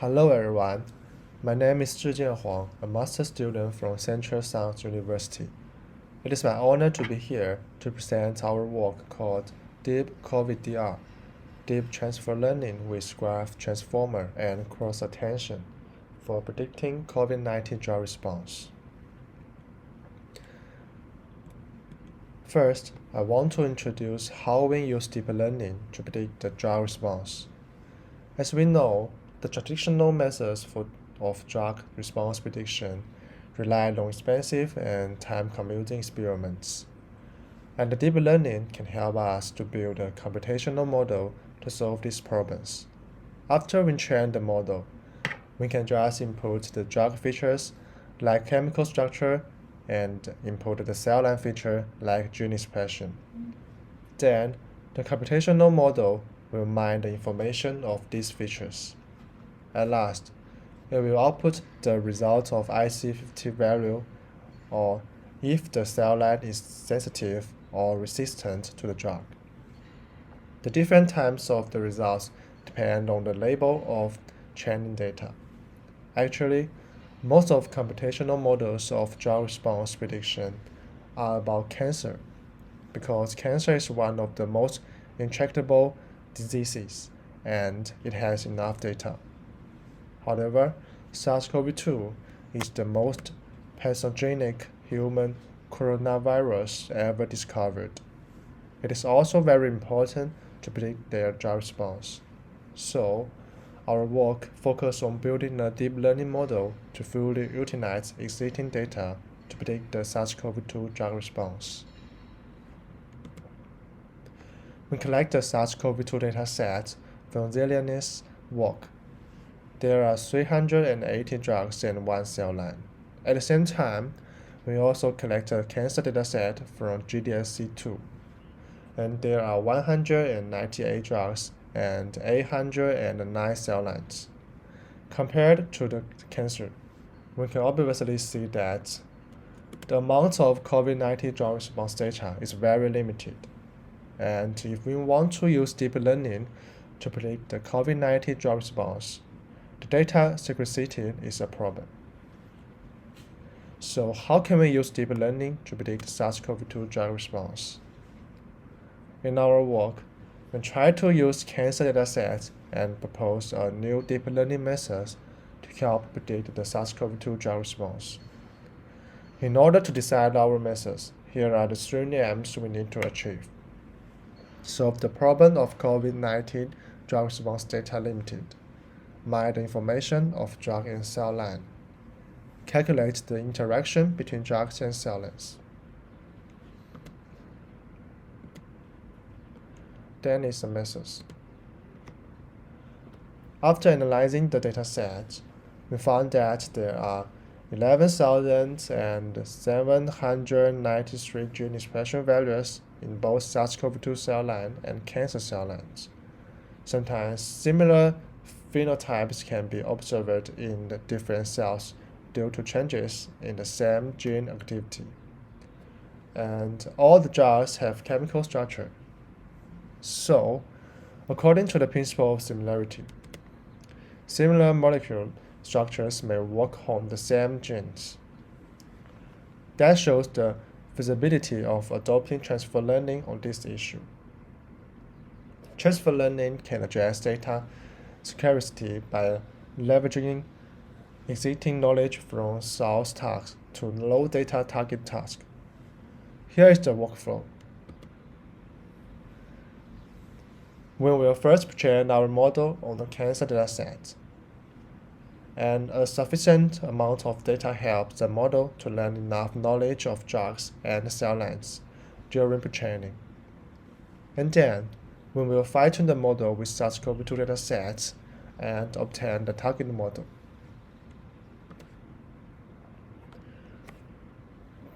Hello everyone, my name is Zhijian Huang, a master student from Central Science University. It is my honor to be here to present our work called DeepCoVDR, Deep Transfer Learning with Graph Transformer and Cross-Attention for predicting COVID-19 drug response. First, I want to introduce how we use deep learning to predict the drug response. As we know, the traditional methods of drug response prediction rely on expensive and time-consuming experiments. And the deep learning can help us to build a computational model to solve these problems. After we train the model, we can just input the drug features like chemical structure and input the cell line feature like gene expression. Then, the computational model will mine the information of these features. At last, it will output the result of IC50 value, or if the cell line is sensitive or resistant to the drug. The different types of the results depend on the label of training data. Actually, most of computational models of drug response prediction are about cancer, because cancer is one of the most intractable diseases, and it has enough data. However, SARS-CoV-2 is the most pathogenic human coronavirus ever discovered. It is also very important to predict their drug response. So, our work focuses on building a deep learning model to fully utilize existing data to predict the SARS-CoV-2 drug response. We collect the SARS-CoV-2 dataset from Zhijian's work. There are 380 drugs and one cell line. At the same time, we also collect a cancer dataset from GDSC2, and there are 198 drugs and 809 cell lines. Compared to the cancer, we can obviously see that the amount of COVID-19 drug response data is very limited. And if we want to use deep learning to predict the COVID-19 drug response, the data secrecy is a problem. So how can we use deep learning to predict SARS-CoV-2 drug response? In our work, we try to use cancer datasets and propose a new deep learning method to help predict the SARS-CoV-2 drug response. In order to decide our methods, here are the three aims we need to achieve. Solve the problem of COVID-19 drug response data limited. Mine the information of drug and cell line. Calculate the interaction between drugs and cell lines. Then is the methods. After analyzing the dataset, we found that there are 11,793 gene expression values in both SARS-CoV-2 cell line and cancer cell lines. Sometimes similar phenotypes can be observed in the different cells due to changes in the same gene activity. And all the drugs have chemical structure. So, according to the principle of similarity, similar molecule structures may work on the same genes. That shows the feasibility of adopting transfer learning on this issue. Transfer learning can address data scarcity by leveraging existing knowledge from source tasks to low data target tasks. Here is the workflow. We will first train our model on the cancer dataset, and a sufficient amount of data helps the model to learn enough knowledge of drugs and cell lines during pre-training. And then, we will fine-tune the model with SARS-CoV-2 datasets and obtain the target model.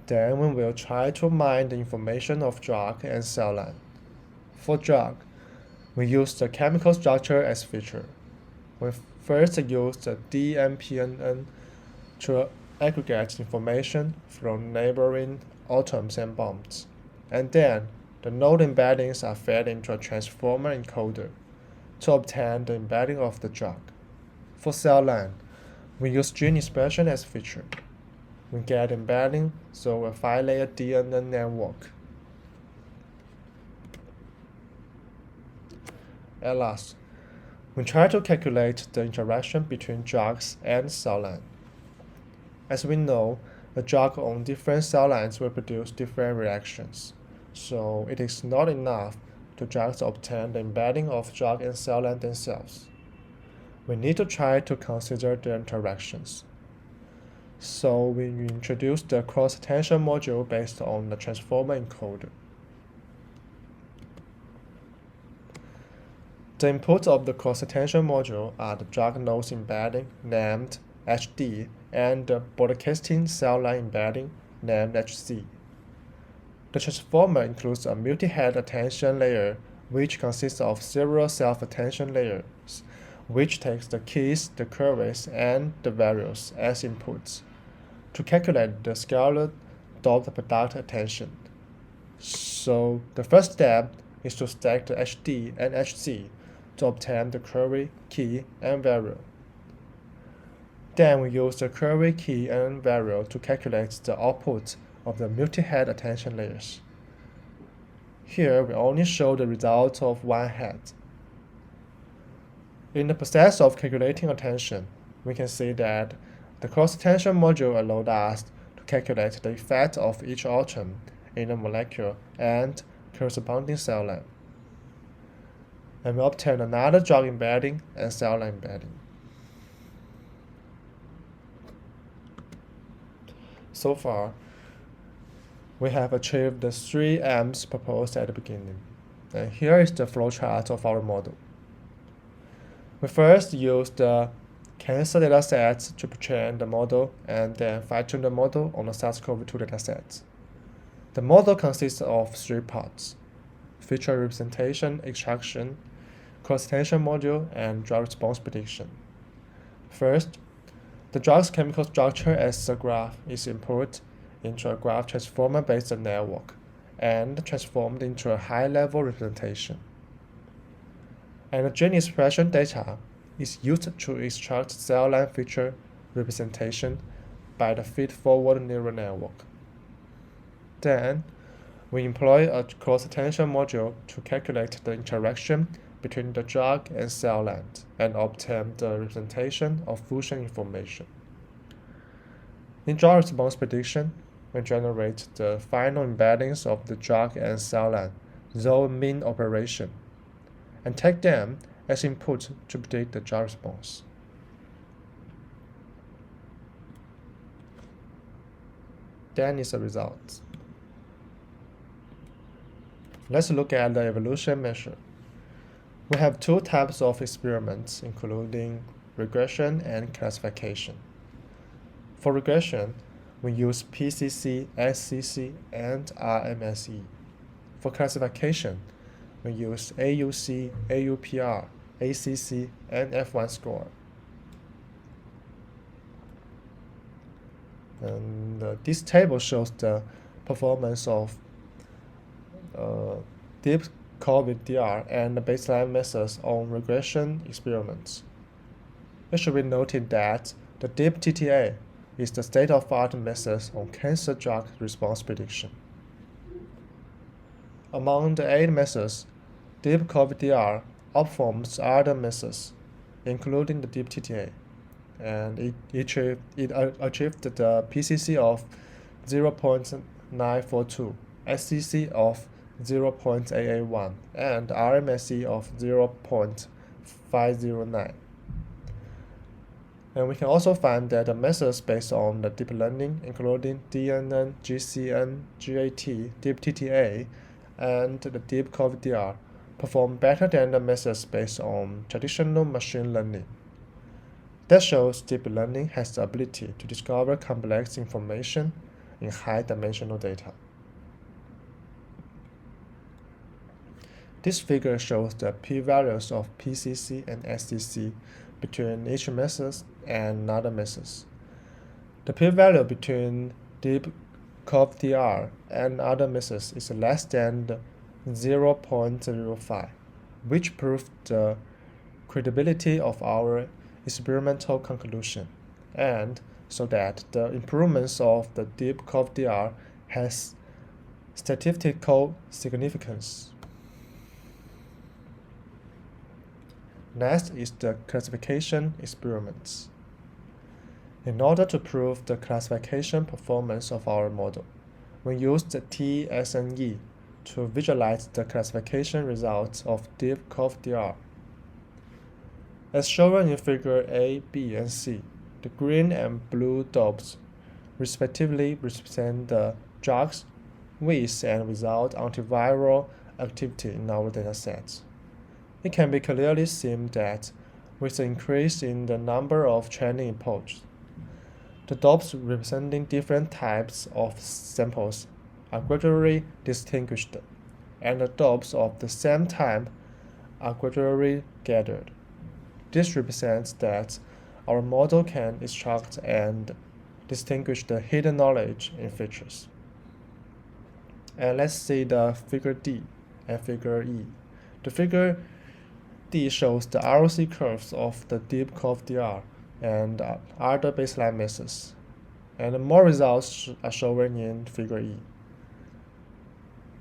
Then we will try to mine the information of drug and cell line. For drug, we use the chemical structure as feature. We first use the DMPNN to aggregate information from neighboring atoms and bonds, and then the node embeddings are fed into a transformer encoder to obtain the embedding of the drug. For cell line, we use gene expression as feature. We get embedding through a 5-layer DNA network. At last, we try to calculate the interaction between drugs and cell line. As we know, the drug on different cell lines will produce different reactions, so it is not enough to just obtain the embedding of drug and cell line themselves. We need to try to consider the interactions. So we introduce the cross-attention module based on the transformer encoder. The inputs of the cross-attention module are the drug nodes embedding, named HD, and the broadcasting cell line embedding, named HC. The transformer includes a multi-head attention layer, which consists of several self-attention layers, which takes the keys, the queries, and the values as inputs to calculate the scalar dot product attention. So the first step is to stack the HD and HC to obtain the query, key, and value. Then we use the query, key, and value to calculate the output of the multi-head attention layers. Here we only show the result of one head. In the process of calculating attention, we can see that the cross-attention module allowed us to calculate the effect of each atom in the molecule and corresponding cell line. And we obtain another drug embedding and cell line embedding. So far, we have achieved the 3 aims proposed at the beginning. And here is the flowchart of our model. We first used the cancer datasets to pre-train the model and then fine-tune the model on the SARS-CoV-2 dataset. The model consists of 3 parts: feature representation, extraction, cross-attention module, and drug response prediction. First, the drug's chemical structure as a graph is input into a graph transformer-based network and transformed into a high-level representation. And the gene expression data is used to extract cell line feature representation by the feed-forward neural network. Then, we employ a cross-attention module to calculate the interaction between the drug and cell lines and obtain the representation of fusion information. In drug response prediction, we generate the final embeddings of the drug and cell line through mean operation and take them as input to predict the drug response. Then is the result. Let's look at the evolution measure. We have 2 types of experiments, including regression and classification. For regression, we use PCC, SCC, and RMSE. For classification, we use AUC, AUPR, ACC, and F1 score. And this table shows the performance of DeepCoVDR and the baseline methods on regression experiments. It should be noted that the DeepTTA is the state-of-the-art method on cancer drug response prediction. Among the 8 methods, DeepCoVDR outperforms other methods, including the DeepTTA, and it achieved the PCC of 0.942, SCC of 0.881, and RMSE of 0.509. And we can also find that the methods based on the deep learning, including DNN, GCN, GAT, DeepTTA, and the DeepCoVDR, perform better than the methods based on traditional machine learning. That shows deep learning has the ability to discover complex information in high-dimensional data. This figure shows the p-values of PCC and SCC between each method and other methods. The p-value between DeepCoVDR and other methods is less than 0.05, which proves the credibility of our experimental conclusion, and so that the improvements of the DeepCoVDR has statistical significance. Next is the classification experiments. In order to prove the classification performance of our model, we used the TSNE to visualize the classification results of DeepCoVDR. As shown in figure A, B, and C, the green and blue dots respectively represent the drugs with and without antiviral activity in our dataset. It can be clearly seen that with the increase in the number of training inputs, the dots representing different types of samples are gradually distinguished, and the dots of the same type are gradually gathered. This represents that our model can extract and distinguish the hidden knowledge in features. And let's see the figure D and figure E. The figure D shows the ROC curves of the DeepCoVDR and other baseline methods, and more results are shown in figure E.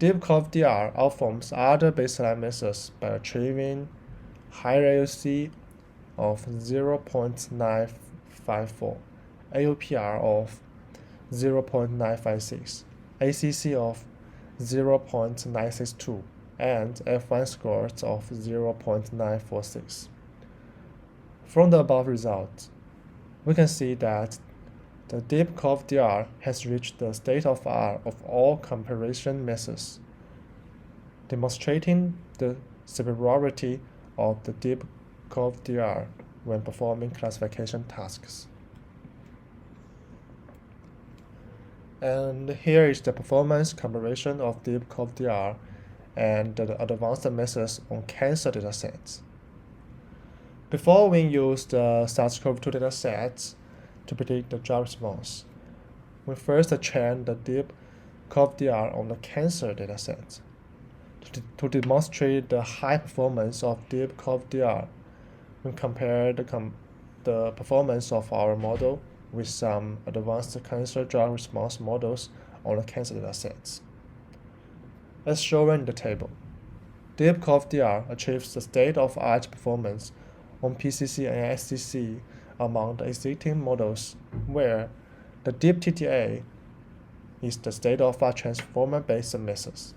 DeepCoVDR outperforms other baseline methods by achieving higher AUC of 0.954, AUPR of 0.956, ACC of 0.962, and F1 scores of 0.946. From the above results, we can see that the DeepCoVDR has reached the state-of-the-art of all comparison methods, demonstrating the superiority of the DeepCoVDR when performing classification tasks. And here is the performance comparison of DeepCoVDR and the advanced methods on cancer datasets. Before we use the SARS-CoV-2 datasets to predict the drug response, we first train the DeepCoVDR on the cancer dataset. To demonstrate the high performance of DeepCoVDR, we compare the performance of our model with some advanced cancer drug response models on the cancer datasets. As shown in the table, DeepCoVDR achieves the state-of-the-art performance on PCC and SCC among the existing models, where the DeepTTA is the state-of-the-art transformer-based methods,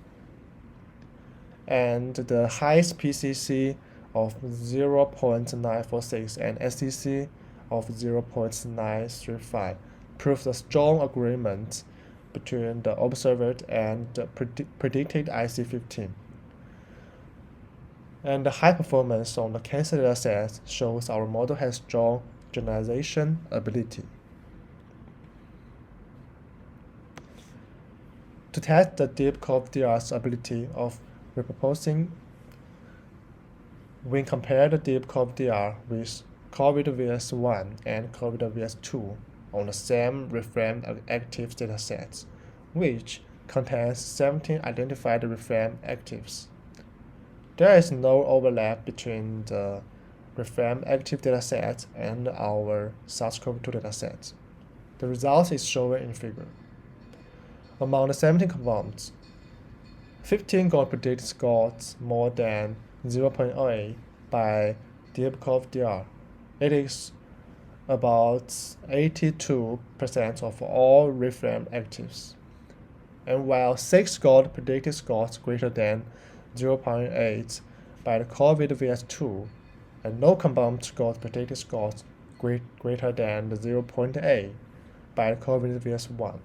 and the highest PCC of 0.946 and SCC of 0.935 proves a strong agreement between the observed and the predicted IC15. And the high performance on the cancer dataset shows our model has strong generalization ability. To test the DeepCoVDR's ability of repurposing, we compare the DeepCoVDR with COVID-VS1 and COVID-VS2 on the same reframe active datasets, which contains 17 identified reframe actives. There is no overlap between the reframe active dataset and our SARS-CoV-2 dataset. The result is shown in figure. Among the 17 compounds, 15 got predicted scores more than 0.08 by DeepCoVDR. It is about 82% of all reframe actives. And while 6 got predicted scores greater than 0.8 by the COVID-VS2, and no compound got predicted scores greater than 0.8 by the COVID-VS1.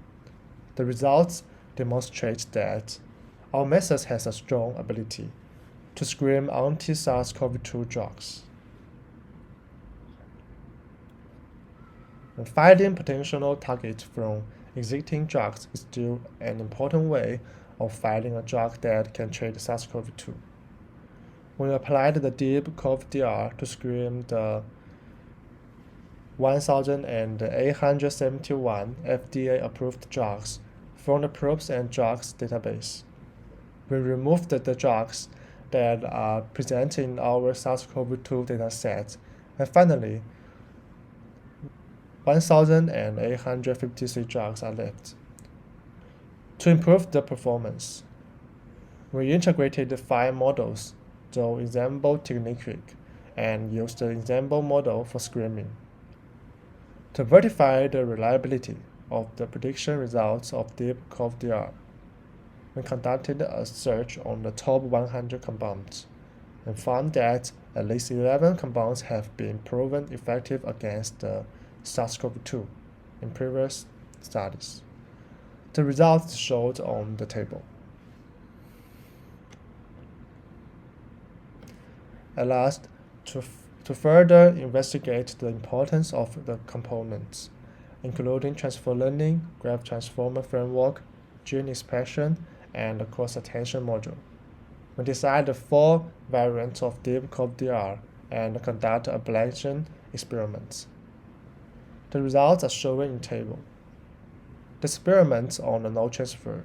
The results demonstrate that our method has a strong ability to screen anti-SARS-CoV-2 drugs. And finding potential targets from existing drugs is still an important way of finding a drug that can treat SARS-CoV-2. We applied the DeepCoVDR to screen the 1,871 FDA-approved drugs from the probes and drugs database. We removed the drugs that are present in our SARS-CoV-2 dataset, and finally, 1,856 drugs are left. To improve the performance, we integrated 5 models, the ECCB technique, and used the ECCB model for screening. To verify the reliability of the prediction results of DeepCoVDR, we conducted a search on the top 100 compounds and found that at least 11 compounds have been proven effective against the SARS-CoV-2 in previous studies. The results showed on the table. At last, to further investigate the importance of the components, including transfer learning, graph transformer framework, gene expression, and the cross-attention module, we decided 4 variants of DeepCoVDR and conduct ablation experiments. The results are shown in table. The experiment on the node transfer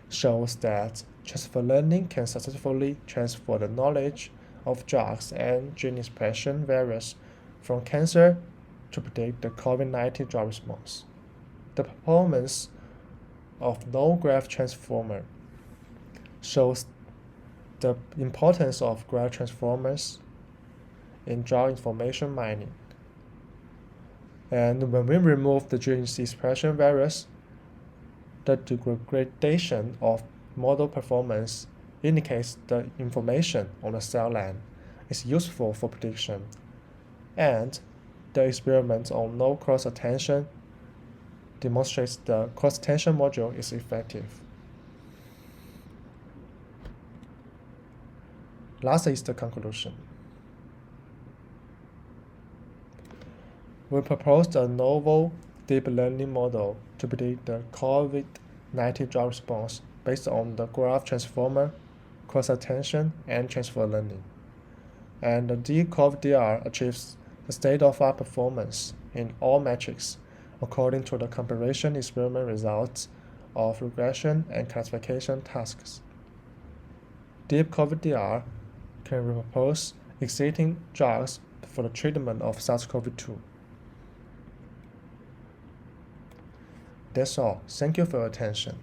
shows that transfer learning can successfully transfer the knowledge of drugs and gene expression variants from cancer to predict the COVID-19 drug response. The performance of node graph transformer shows the importance of graph transformers in drug information mining. And when we remove the gene expression variants, the degradation of model performance indicates the information on the cell line is useful for prediction, and the experiment on no cross-attention demonstrates the cross-attention module is effective. Last is the conclusion. We proposed a novel deep learning model to predict the COVID-19 drug response based on the graph transformer, cross-attention, and transfer learning. And the DeepCoVDR achieves the state-of-the-art performance in all metrics according to the comparison experiment results of regression and classification tasks. DeepCoVDR can repropose existing drugs for the treatment of SARS-CoV-2. That's all. Thank you for your attention.